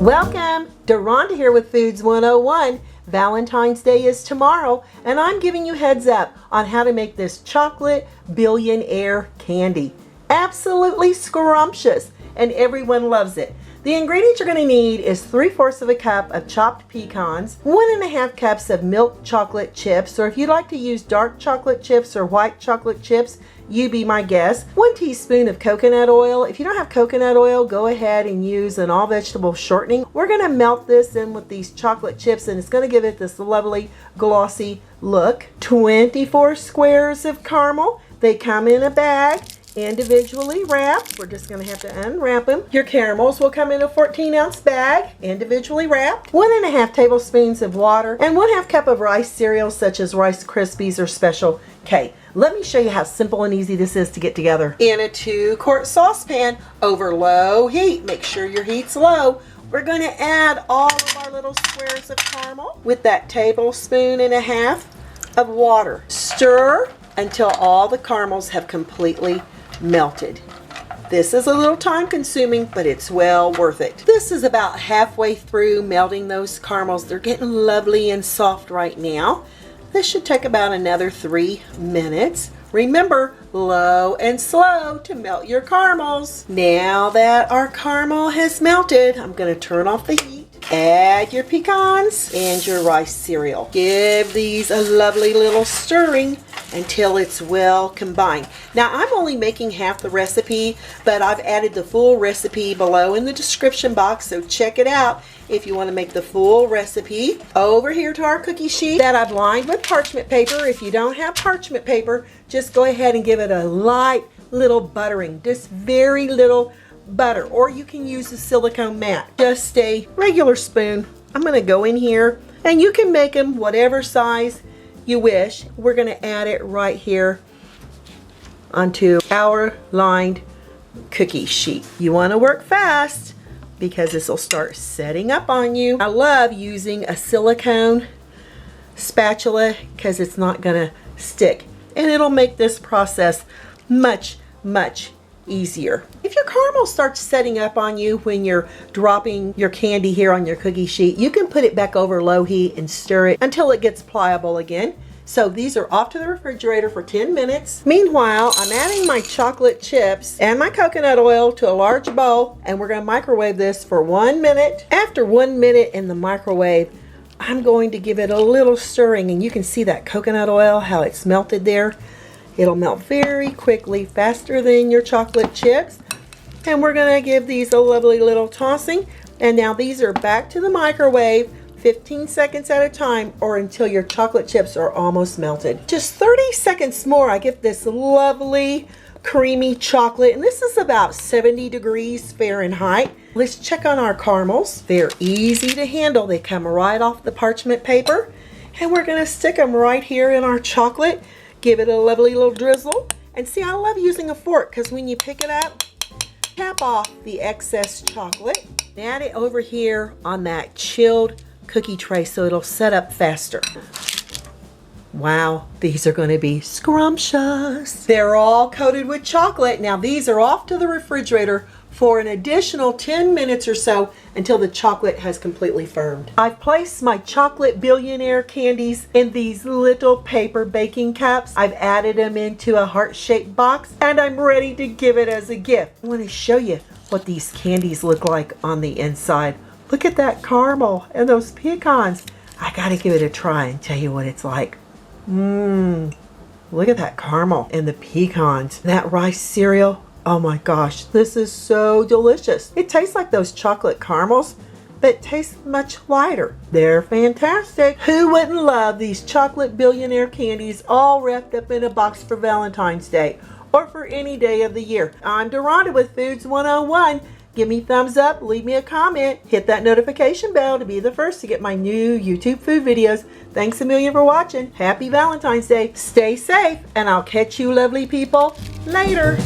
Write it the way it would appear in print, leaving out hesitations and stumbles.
Welcome! Deronda here with Foods 101. Valentine's Day is tomorrow, and I'm giving you heads up on how to make this chocolate billionaire candy. Absolutely scrumptious, and everyone loves it. The ingredients you're going to need is 3/4 of a cup of chopped pecans, 1.5 cups of milk chocolate chips, or if you'd like to use dark chocolate chips or white chocolate chips, you be my guest. 1 teaspoon of coconut oil. If you don't have coconut oil, go ahead and use an all vegetable shortening. We're going to melt this in with these chocolate chips, and it's going to give it this lovely glossy look. 24 squares of caramel. They come in a bag, individually wrapped. We're just going to have to unwrap them. Your caramels will come in a 14-ounce bag, individually wrapped. 1.5 tablespoons of water and 1/2 cup of rice cereals such as Rice Krispies or Special K. Let me show you how simple and easy this is to get together. In a 2-quart saucepan over low heat, make sure your heat's low, we're going to add all of our little squares of caramel with that 1.5 tablespoons of water. Stir until all the caramels have completely melted. This is a little time consuming, but it's well worth it. This is about halfway through melting those caramels. They're getting lovely and soft right now. This should take about another 3 minutes. Remember, low and slow to melt your caramels. Now that our caramel has melted, I'm going to turn off the heat. Add your pecans and your rice cereal. Give these a lovely little stirring until it's well combined. Now I'm only making half the recipe, but I've added the full recipe below in the description box, so check it out if you want to make the full recipe. Over here to our cookie sheet that I've lined with parchment paper. If you don't have parchment paper, just go ahead and give it a light little buttering, just very little butter, or you can use a silicone mat. Just a regular spoon. I'm going to go in here, and you can make them whatever size you wish. We're going to add it right here onto our lined cookie sheet. You want to work fast because this will start setting up on you. I love using a silicone spatula because it's not going to stick, and it'll make this process much easier. If your caramel starts setting up on you when you're dropping your candy here on your cookie sheet, you can put it back over low heat and stir it until it gets pliable again. So these are off to the refrigerator for 10 minutes. Meanwhile, I'm adding my chocolate chips and my coconut oil to a large bowl, and we're going to microwave this for 1 minute. After 1 minute in the microwave, I'm going to give it a little stirring, and you can see that coconut oil, how it's melted there. It'll melt very quickly, faster than your chocolate chips. And we're going to give these a lovely little tossing. And now these are back to the microwave 15 seconds at a time, or until your chocolate chips are almost melted. Just 30 seconds more, I get this lovely creamy chocolate. And this is about 70 degrees Fahrenheit. Let's check on our caramels. They're easy to handle. They come right off the parchment paper. And we're going to stick them right here in our chocolate. Give it a lovely little drizzle. And see, I love using a fork because when you pick it up, tap off the excess chocolate. Add it over here on that chilled cookie tray so it'll set up faster. Wow, these are going to be scrumptious. They're all coated with chocolate. Now these are off to the refrigerator for an additional 10 minutes or so until the chocolate has completely firmed. I've placed my chocolate billionaire candies in these little paper baking cups. I've added them into a heart-shaped box, and I'm ready to give it as a gift. I want to show you what these candies look like on the inside. Look at that caramel and those pecans. I gotta give it a try and tell you what it's like. Look at that caramel and the pecans. That rice cereal. Oh my gosh, this is so delicious. It tastes like those chocolate caramels, but it tastes much lighter. They're fantastic. Who wouldn't love these chocolate billionaire candies all wrapped up in a box for Valentine's Day or for any day of the year? I'm Deronda with Foods 101. Give me a thumbs up, leave me a comment, hit that notification bell to be the first to get my new YouTube food videos. Thanks a million for watching. Happy Valentine's Day. Stay safe, and I'll catch you lovely people later.